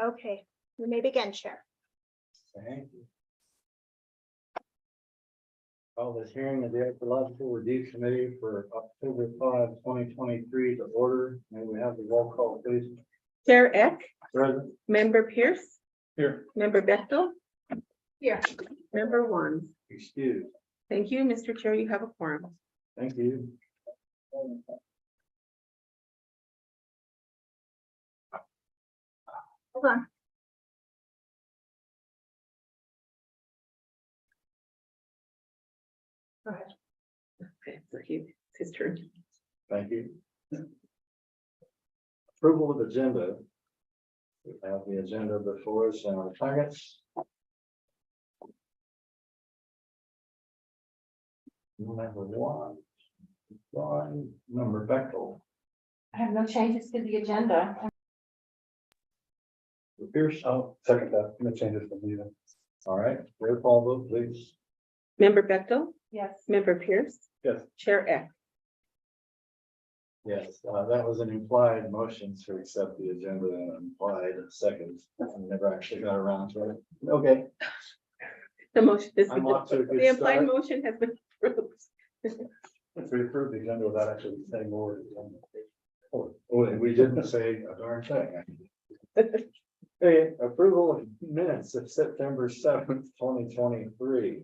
Okay, you may begin, Chair. Thank you. Call this hearing of the Archaeological Review Committee for October 5, 2023 to order. May we have the roll call, please? Chair Eck, Present. Member Pierce, Here. Member Bethel, Here. Member Wands. Excused. Thank you, Mr. Chair. You have a quorum. Thank you. Hold on. Go ahead. Okay, so it's his turn. Thank you. Approval of agenda. We have the agenda before us in our packets. Number one, Member Bechtel. I have no changes to the agenda. Pierce. Oh, second that, no changes from you. All right, roll call vote, please. Member Bethel, Yes. Member Pierce, Yes. Chair Eck. Yes, that was an implied motion to accept the agenda and implied second. I never actually got around to it. Okay. The motion, I'm off to a good the implied start. motion has been approved. If we approve the agenda without actually saying more. Oh, we didn't say a darn thing. Okay, approval of minutes of September 7th, 2023.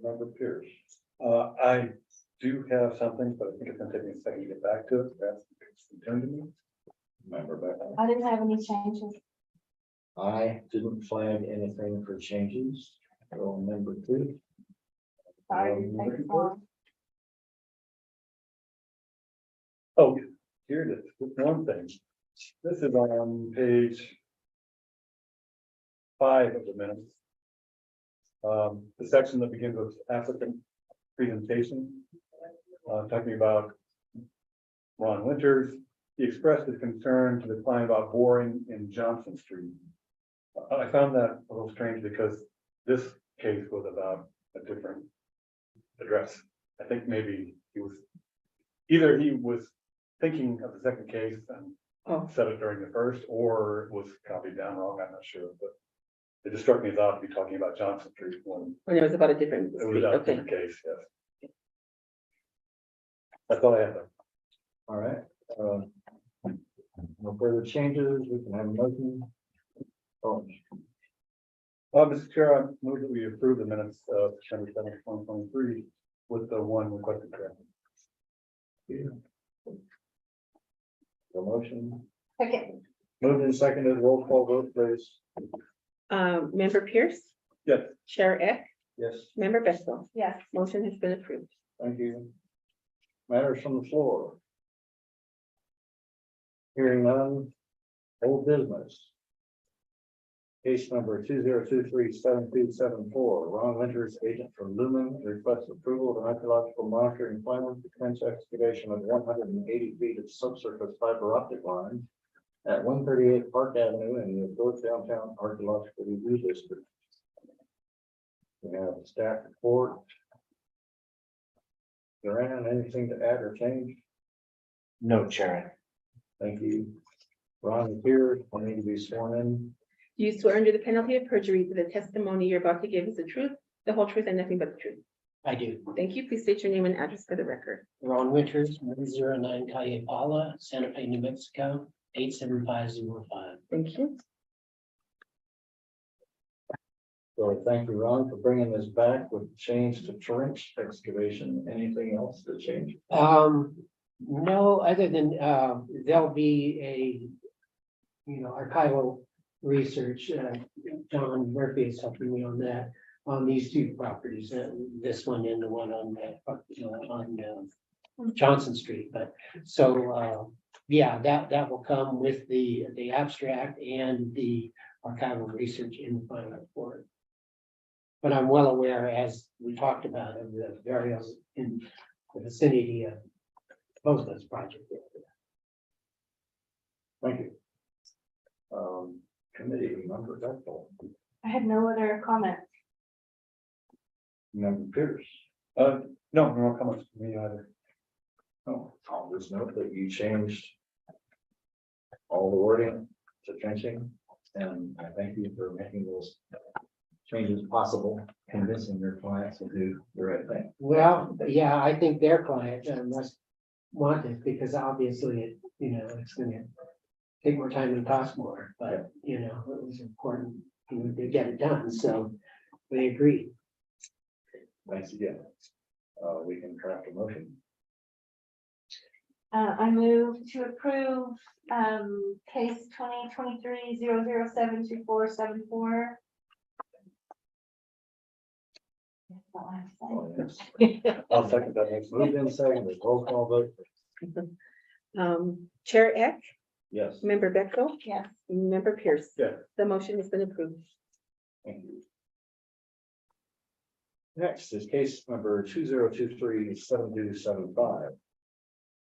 Member Pierce. I do have something, but I think it's gonna take me a second to get back to it. That's returned to me. Member Beck. I didn't have any changes. I didn't flag anything for changes. So member two. Sorry. Thanks, Mom. Oh, here it is, one thing. This is on page 5 of the minutes. The section that begins with applicant presentation. Talking about Ron Winters. He expressed his concern to the client about boring in Johnson Street. I found that a little strange because this case was about a different address. I think maybe he was thinking of the second case and said it during the first, or it was copied down wrong. I'm not sure, but it just struck me as odd to be talking about Johnson Street when When it was about a different. it was about a Okay. different case. Yes. That's all I have. All right. No further changes. We can have a motion. Oh, Mr. Chair, I move that we approve the minutes of September 7th, 2023 with the one requested correction. the motion. Second. Moved and seconded. Roll call vote, please. Member Pierce, Yes. Chair Eck, Yes, Member Bethel. Yes. Motion has been approved. thank you. Matters from the floor. Hearing none. Old business. Case number 2023-7274. Ron Winters, agent from Lumen, requests approval of an archaeological monitoring plan to commence excavation of 180 feet of subsurface fiber optic line at 138 Park Avenue in the North Downtown Archaeological Review District. We have a staff report. Duran, anything to add or change? No, Chair. Thank you. Ron is here, will need to be sworn in. Do you swear under the penalty of perjury that the testimony you're about to give is the truth, the whole truth, and nothing but the truth? I do. Thank you. Please state your name and address for the record. Ron Winters, 109 Calle Paula, Santa Fe, New Mexico, 87505. Thank you. So thank you, Ron, for bringing this back with change to trench excavation. Anything else to change? No, other than, there'll be a, archival research, John Murphy is helping me on that, on these two properties, this one and the one on, Johnson Street, but so, yeah, that will come with the abstract and the archival research in the final report. But I'm well aware, as we talked about, of the burials in the vicinity of both those projects. Thank you. Committee member Bethel, I had no other comments. member Pierce. No comments from me either. Oh, I'll just note that you changed all the wording to trenching. And I thank you for making those changes possible, convincing your clients to do the right thing. Well, yeah, I think their client must want it because obviously it, it's gonna take more time and cost more, but, it was important, to get it done, so they agreed. Thanks again. We can craft a motion. I move to approve, case 2023-0072474. That's all I have to say. Oh, yes. I'll second that next move. Moved in second, roll call vote. Chair Eck, Yes. Member Bechtel, Yes, Member Pierce. Yeah. The motion has been approved. Thank you. Next is case number 2023-7275.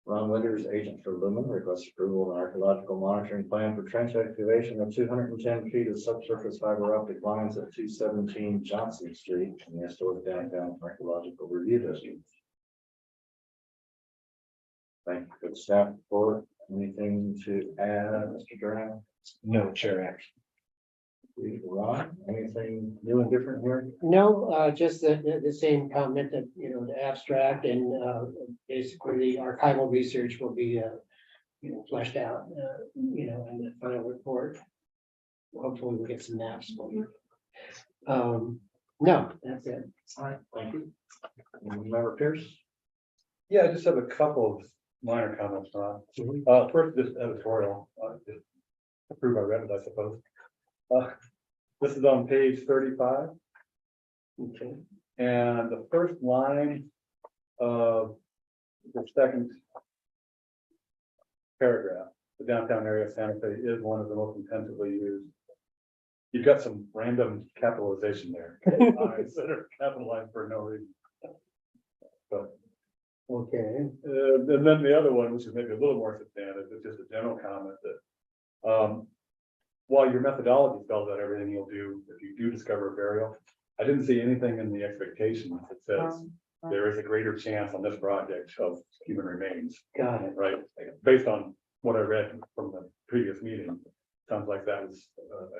Ron Winters, agent for Lumen, requests approval of an archaeological monitoring plan for trench excavation of 210 feet of subsurface fiber optic lines at 217 Johnson Street in the historic downtown archaeological review district. Thank you for the staff report. Anything to add, Mr. Duran? No, Chair. Ron, anything new and different here? No, just the same comment that, the abstract and, basically the archival research will be, fleshed out, in the final report. Hopefully we'll get some maps for you. No, that's it. All right, thank you. Member Pierce? Yeah, I just have a couple of minor comments, Ron. First, this editorial, just approve I read it, I suppose. This is on page 35. Okay. And the first line of the second paragraph, the downtown area of Santa Fe is one of the most intensively used. You've got some random capitalization there. That are capitalized for no reason. But Okay. and then the other one, which is maybe a little more substantive, is just a general comment that while your methodology spells out everything you'll do if you do discover a burial, I didn't see anything in the expectations that says there is a greater chance on this project of human remains, Got it. right? Based on what I read from the previous meeting, sounds like that was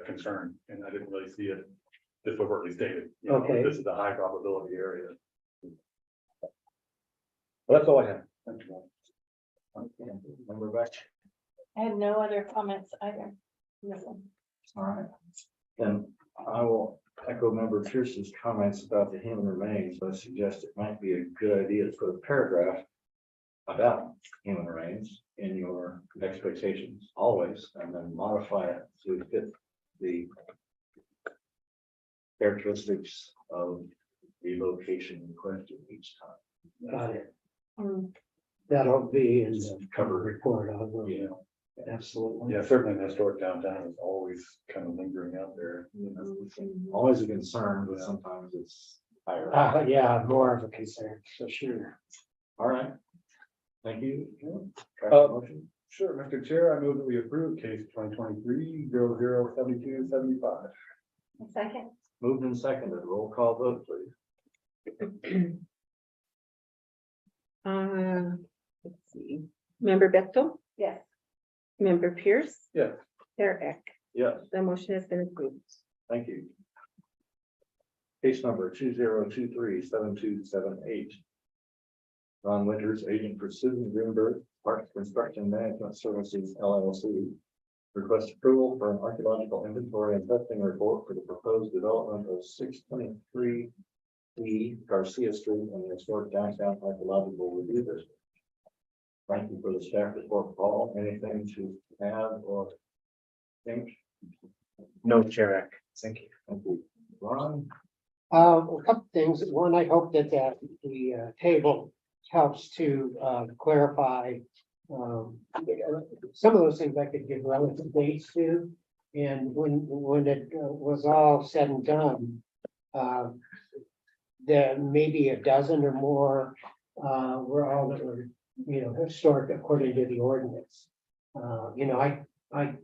a concern, and I didn't really see it just overtly stated. Okay. This is a high probability area. Well, that's all I have. Thank you. Okay, Member Beck? I had no other comments either. Listen. All right. Then I will echo Member Pierce's comments about the human remains. I suggest it might be a good idea to put a paragraph about human remains in your expectations always, and then modify it to fit the characteristics of the location in question each time. Got it. Mm. That'll be in the Cover report. I will. Yeah. Absolutely. Yeah, certainly the historic downtown is always kind of lingering out there. Always a concern, but sometimes it's higher. Yeah, more of a concern, for sure. All right. Thank you. Motion. Sure, Mr. Chair, I move that we approve case 2023-007275. A second. Moved and seconded. Roll call vote, please. Let's see. Member Bechtel, Yes. Member Pierce, Yes. Chair Eck. Yes. The motion has been approved. Thank you. Case number 2023-7278. Ron Winters, agent for Susan Greenberg, Parks Construction Management Services LLC. Request approval for an archaeological inventory and testing report for the proposed development of 623 E Garcia Street in the historic downtown archaeological review district. Thank you for the staff report, Paul. Anything to add or think? No, Chair. Thank you. Thank you. Ron? A couple things. One, I hope that the table helps to clarify some of those things I could give relative dates to. And when it was all said and done, there may be a dozen or more were all that were, historic according to the ordinance. I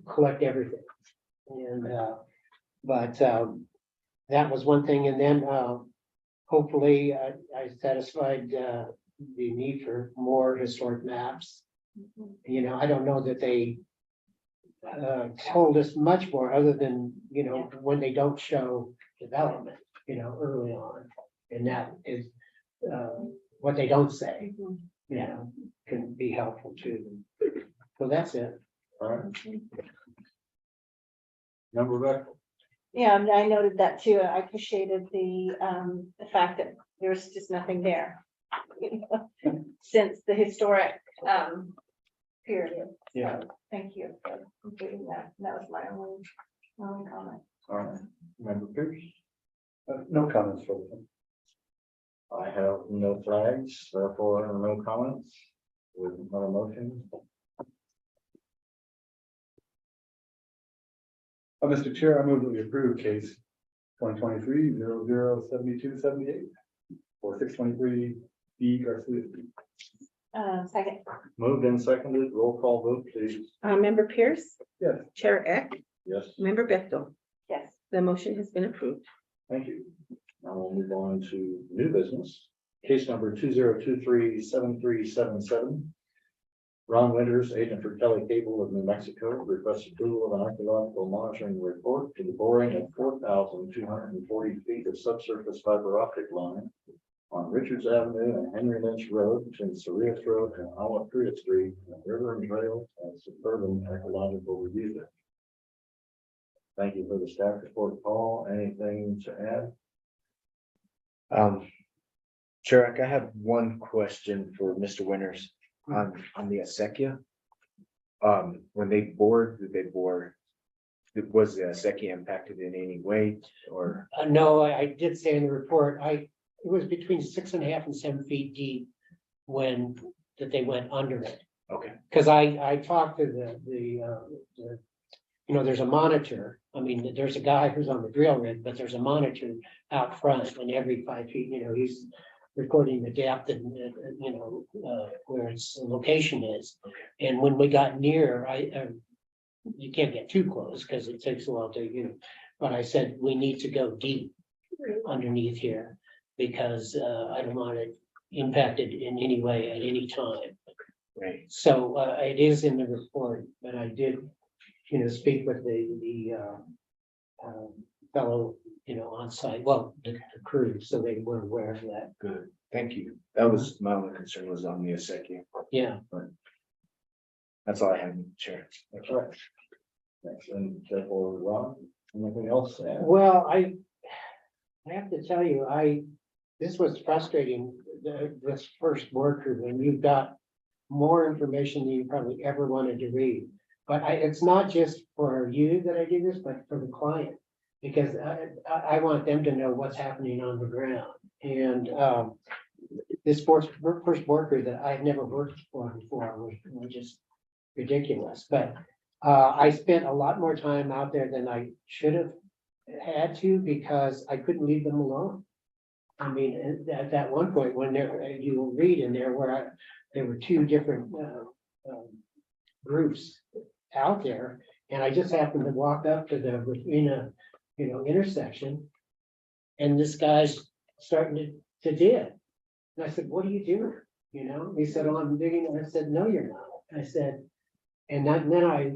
collect everything. And but that was one thing. And then hopefully I satisfied the need for more historic maps. I don't know that they told us much more, other than, you know, when they don't show development, you know, early on. And that is, what they don't say, you know, can be helpful too. So that's it. All right. Member Beck, Yeah, and I noted that too. I appreciated the fact that there's just nothing there. Since the historic, period. Yeah. So, thank you for completing that. That was my only comment. all right, Member Pierce, No comments for them. I have no flags, therefore no comments. With no motion, Mr. Chair, I move that we approve case 2023-007278 for 623 B Garcia. Second, moved and seconded, roll call vote, please. Member Pierce, Yes. Chair Eck, Yes, Member Bethel, yes. the motion has been approved. thank you. Now we'll move on to new business. Case number 2023-7377. Ron Winters, agent for Kelly Cable of New Mexico, requests approval of an archaeological monitoring report to the boring of 4,240 feet of subsurface fiber optic line on Richards Avenue and Henry Lynch Road between Cerritos Road and Awatria Street, and River and Trail and Suburban Archaeological Review. Thank you for the staff report, Paul. Anything to add? Chair, I have one question for Mr. Winters on the acequia. When they bored, did they bore? Was the acequia impacted in any way or? No, I did say in the report, it was between 6.5 and 7 feet deep when that they went under it. Okay, Because I talked to you know, there's a monitor. I mean, there's a guy who's on the drill rig, but there's a monitor out front, and every 5 feet, you know, he's recording the depth and, you know, where its location is. And when we got near, you can't get too close because it takes a while to, you know, but I said, we need to go deep underneath here because I don't want it impacted in any way at any time. right. So it is in the report, but I did, you know, speak with the fellow, you know, on site, well, the crew, so they were aware of that. Good, thank you. That was my only concern was on the acequia. Yeah. That's all I have, Chair. That's right. Thanks, and therefore, Ron, anything else to add? Well, I have to tell you, this was frustrating, this first worker, when you've got more information than you probably ever wanted to read. But it's not just for you that I do this, but for the client, because I want them to know what's happening on the ground. And this first worker that I've never worked for before was just ridiculous. But I spent a lot more time out there than I should have had to because I couldn't leave them alone. I mean, at that one point when you will read in there where there were two different groups out there, and I just happened to walk up to the Rafina, you know, intersection, and this guy's starting to dig. And I said, "What are you doing?" You know, he said, "Oh, I'm digging." And I said, "No, you're not." I said, and then I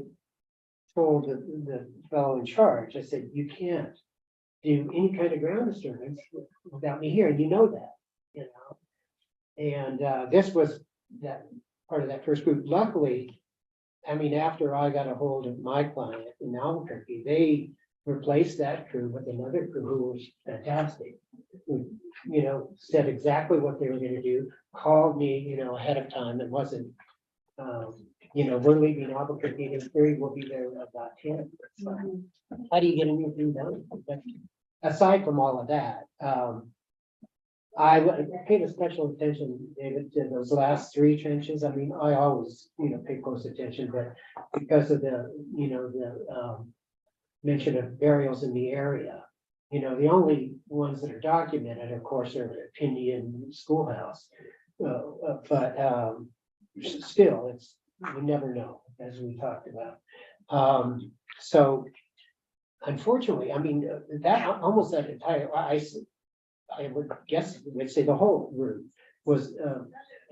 told the fellow in charge, I said, "You can't do any kind of ground disturbance without me here, and you know that, you know." And this was that part of that first group. Luckily, I mean, after I got a hold of my client in Albuquerque, they replaced that crew with another crew who was fantastic. Who, you know, said exactly what they were going to do, called me, you know, ahead of time. It wasn't, you know, we're leaving Albuquerque in 3, we'll be there about 10. So, how do you get anything done? But aside from all of that, I paid a special attention, David, to those last 3 trenches. I mean, I always, you know, pay close attention, but because of the, you know, the mention of burials in the area, you know, the only ones that are documented, of course, are the Pinyon Schoolhouse. But still, you never know, as we talked about. So unfortunately, I mean, that almost that entire, I would guess, would say the whole route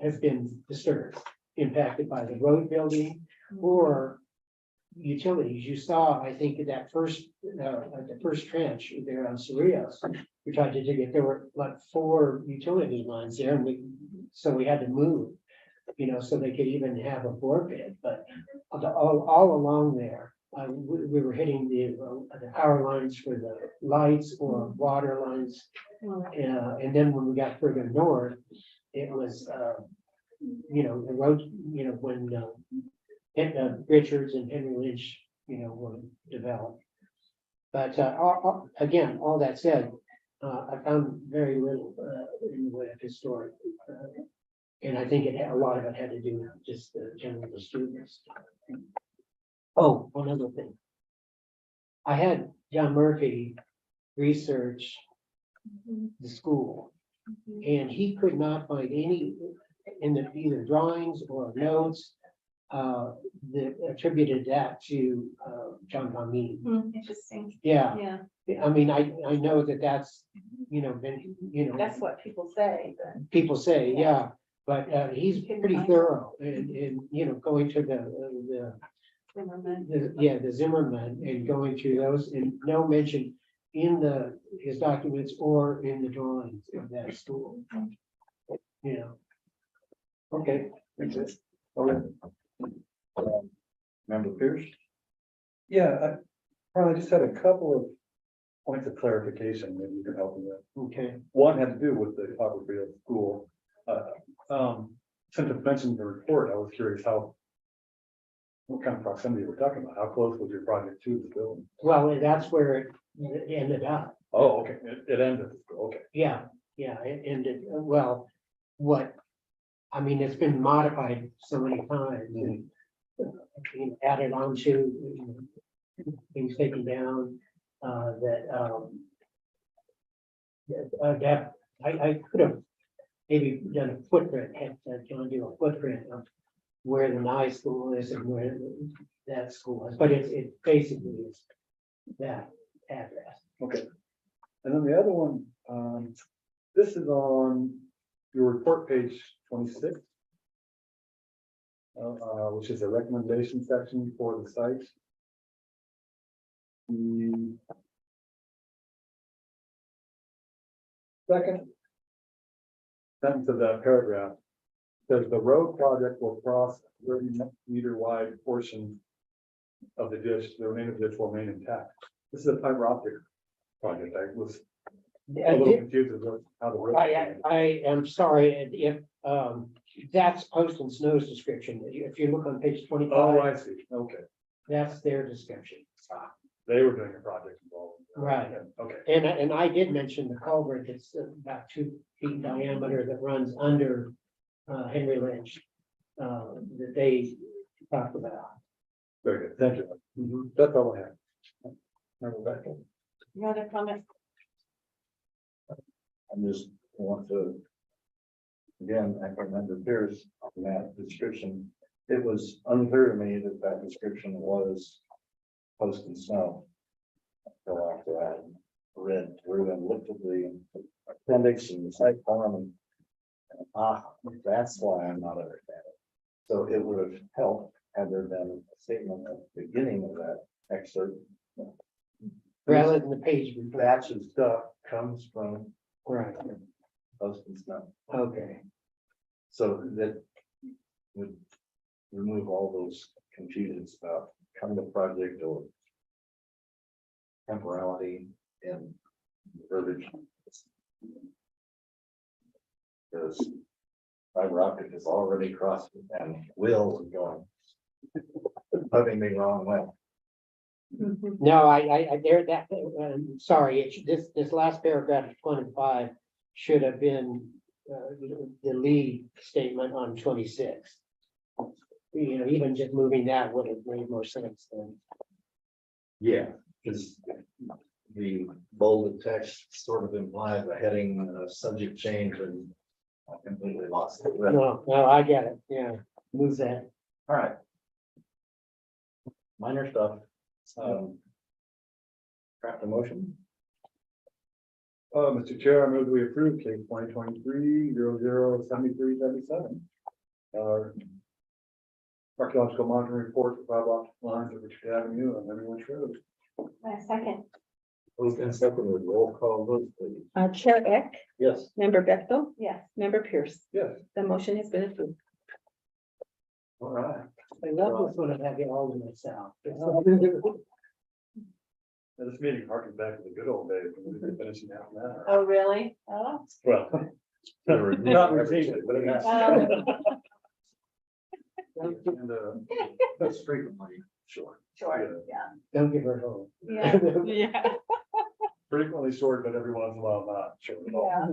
has been disturbed, impacted by the road building or utilities. You saw, I think, that the first trench there on Cerritos. We tried to dig it, there were like 4 utility lines there, and so we had to move. So they could even have a bore pit, but all along there, we were hitting the power lines for the lights or water lines. And then when we got further north, it was, the road, when Richards and Henry Lynch, were developed. But again, all that said, I found very little in the way of historic. And I think a lot of it had to do with just the general students. Oh, one other thing. I had John Murphy research the school, and he could not find any in the either drawings or notes that attributed that to John Valmini. Interesting, Yeah, yeah, I mean, I know that's, been, that's what people say, but. people say, yeah, but he's pretty thorough and going to the Zimmerman and going through those, and no mention in his documents or in the drawings of that school. Okay. That's it. Okay. Member Pierce? Yeah, I probably just had a couple of points of clarification, maybe you can help me with. Okay. One had to do with the Copperfield School. Since it's mentioned in the report, I was curious what kind of proximity we're talking about? How close was your project to the building? Well, that's where it ended up. Oh, okay, it ended, at the school, okay. Yeah, it ended, well, it's been modified so many times and added on to things taken down, that I could have maybe done a footprint, had John do a footprint of where the Nye school is and where that school is, but it basically is that address. Okay. And then the other one, this is on your report page 26. Which is a recommendation section for the site. The second sentence of that paragraph says the road project will cross 30-meter wide portion of the ditch. The remainder of the ditch will remain intact. This is a fiber optic project. I was a little confused as to how the road. I am sorry, if that's Post and Snow's description, if you look on page Oh, 25, I see. Okay. that's their description. They were doing a project involved. Right. Okay. And I did mention the culvert that's about 2 feet in diameter that runs under Henry Lynch that they talked about. Very good. Thank you. That's all I have. Rebecca? You have a comment? I just want to, again, I remember Pierce on that description. It was unclear to me that description was Post and Snow. So after I read through and looked at the appendix and the site form and that's why I'm not understanding. So it would have helped had there been a statement at the beginning of that excerpt. Rather than the page before. Batch of stuff comes from Right, Post and Snow. okay. So that would remove all those confusions about kind of project or temporality and verbiage. Because fiber optic is already crossed and will going. Rubbing me wrong way. No, I there that, sorry, this last paragraph of 25 should have been the lead statement on 26. Even just moving that would have made more sense then. Yeah, because the bolded text sort of implies a heading, subject change, and I completely lost it. No, I get it, yeah, move that. All right. Minor stuff. Craft a motion. Mr. Chair, I move we approve case 2023-007377. archaeological monitoring report for fiber optic lines of Richard Avenue and Lemon Ridge Road. My second. Moved and seconded, roll call vote, please. Chair Eck, Yes. Member Bethel, Yes. Member Pierce. Yes. The motion has been approved. All right. I love this one, I have it all to myself. Now, this meeting harkens back to the good old days when we were finishing out now. Oh, really? Oh. Well. Not routine, but it is. And, That's frequently short. Sure, yeah. Don't give her hope. Yeah. Yeah. frequently short, but every once in a while not short at all. Yeah.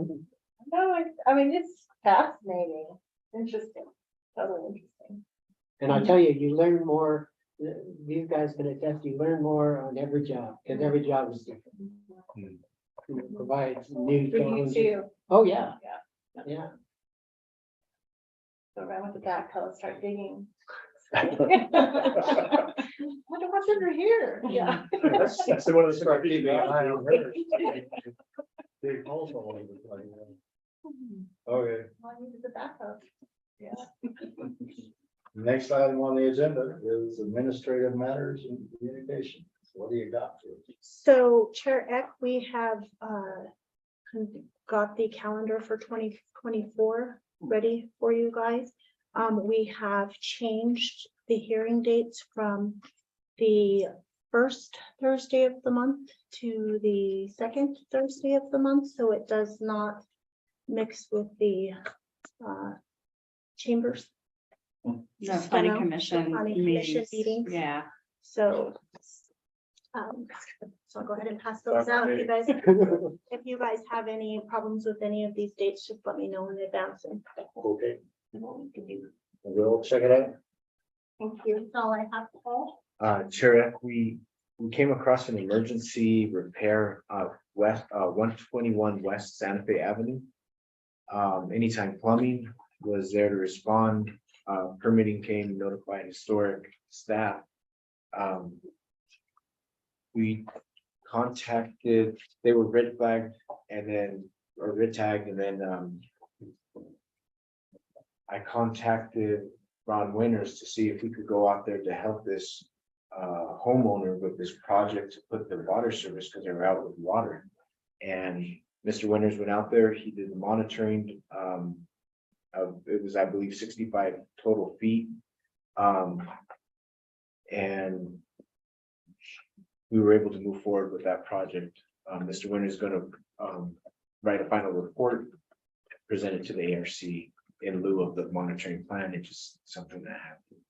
No, I mean, it's fascinating, interesting, totally interesting. And I tell you, you learn more, these guys can attest, you learn more on every job, because every job is different. It provides new For you challenges. too. Oh, yeah. Yeah. Yeah. Go around with the backhoe, start digging. Wonder what's under here, yeah. That's one of the Start things. keeping an eye on her. Big holes all over the place. Okay, Well, I needed the backhoe. Yeah. next item on the agenda is administrative matters and communications. What do you got for us? So Chair Eck, we have got the calendar for 2024 ready for you guys. We have changed the hearing dates from the first Thursday of the month to the second Thursday of the month, so it does not mix with the chambers. The I planning know, commission. planning commission meetings. Yeah. So so I'll go ahead and pass those out. If you guys have any problems with any of these dates, just let me know in advance and Okay, what we can do. we'll check it out. Thank you. That's all I have, Paul. Chair, we came across an emergency repair of west, 121 West Santa Fe Avenue. Anytime Plumbing was there to respond, permitting came, notified historic staff. We contacted, they were red flagged and then, or red tagged, and then, I contacted Ron Winters to see if we could go out there to help this homeowner with this project to put the water service, because they were out with water. And Mr. Winters went out there, he did the monitoring, it was, I believe, 65 total feet. And we were able to move forward with that project. Mr. Winters is gonna write a final report, present it to the ARC in lieu of the monitoring plan. It's just something that happened.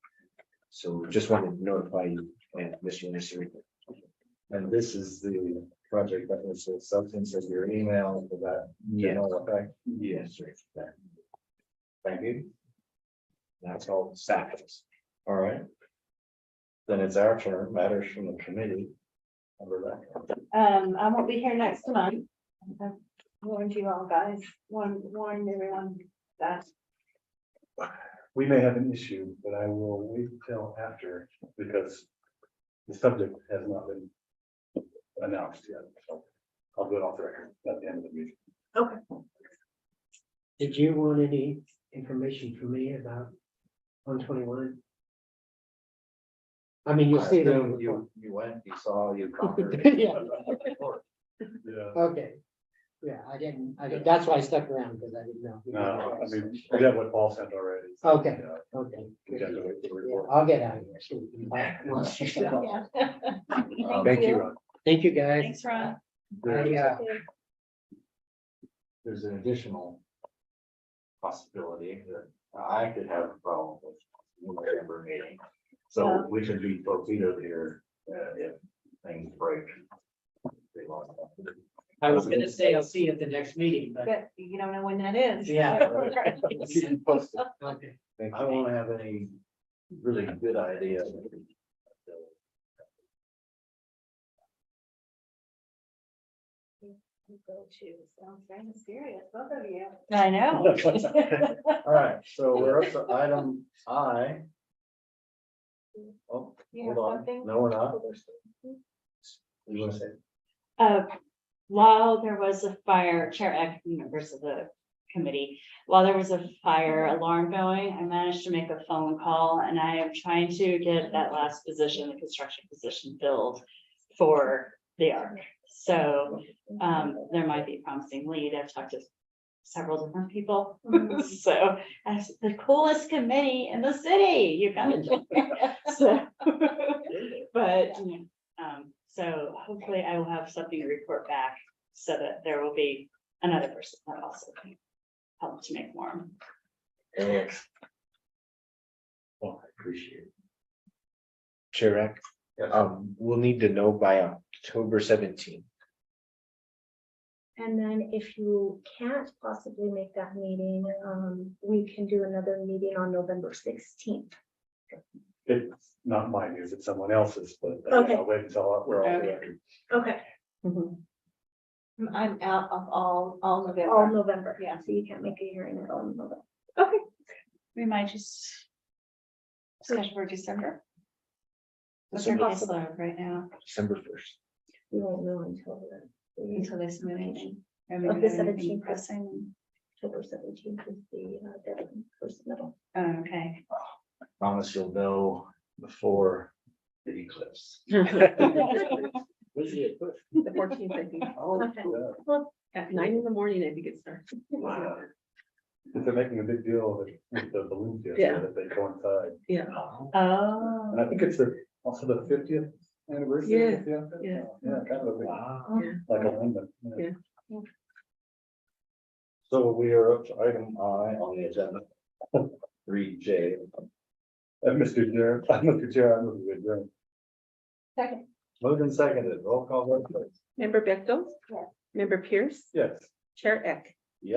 So just wanted to notify you and Mr. Winters. And this is the project that was the substance of your email for that. Yeah. Okay, Yes, sir. thank you. That's all staff is. All right. Then it's our turn, matters from the committee. Remember that. I won't be here next month. I've warned you all guys, warned everyone that. We may have an issue, but I will wait till after, because the subject has not been announced yet, so I'll do it off the record at the end of the meeting. Did you want any information from me about 121? I mean, you'll see it. on the report. You went, you saw, you conquered. Yeah. Yeah, Okay. Yeah, I didn't, that's why I stuck around, because I didn't know. no, I mean, we have what Paul sent already. so, Okay. yeah, Okay. we got to wait for the Yeah, report. I'll get out of here. So we can buy- Yeah. Thank you, Ron. Thank you, guys. Thanks, Ron. There's an additional possibility that I could have a problem with the November meeting. So we could be torpedoed here if things break. I was gonna say, I'll see you at the next meeting, but. But you don't know when that is. Yeah. Keep you posted. Okay. Thank I you. won't have any really good idea. Go to, sounds very mysterious, both of you. I know. All right, so we're up to item I. Oh, You have hold on. something? No, we're not. You want to say? While there was a fire, Chair Eck, members of the committee. While there was a fire alarm going, I managed to make a phone call and I am trying to get that last position, the construction position filled for the ARC. So there might be a promising lead. I've talked to several different people. So as the coolest committee in the city, you gotta join. So, but, so hopefully I will have something to report back so that there will be another person that also can help to make more. Well, I appreciate it. Chair Eck, Yes. we'll need to know by October 17th. And then if you can't possibly make that meeting, we can do another meeting on November 16th. It's not my news, it's someone else's, but Okay. I'll wait until we're all Okay. there. Okay, I'm out of all all November. November. Yeah. So you can't make a hearing at all in November. We might just schedule for December. What's our December- caseload right now December 1st. We won't know until until they submit anything? I mean, Of the is there anything 17th. pressing? October 17th is the deadline for submittal. Oh, okay. Promise you'll know before the eclipse. The 14th, I think. Okay. At 9 in the morning, I think it starts. They're making a big deal of it with the balloons, Yeah. that they coincide. Yeah. Oh. And I think it's also the 50th anniversary. Yeah, of the outfit. yeah. Yeah, kind of a big, like a limit. Yeah. So we are up to item I on the agenda. 3J. Mr. Chair, I move to adjourn. Second. Moved and seconded, roll call vote please. Member Bechtel? Yes. Member Pierce? Yes. Chair Eck?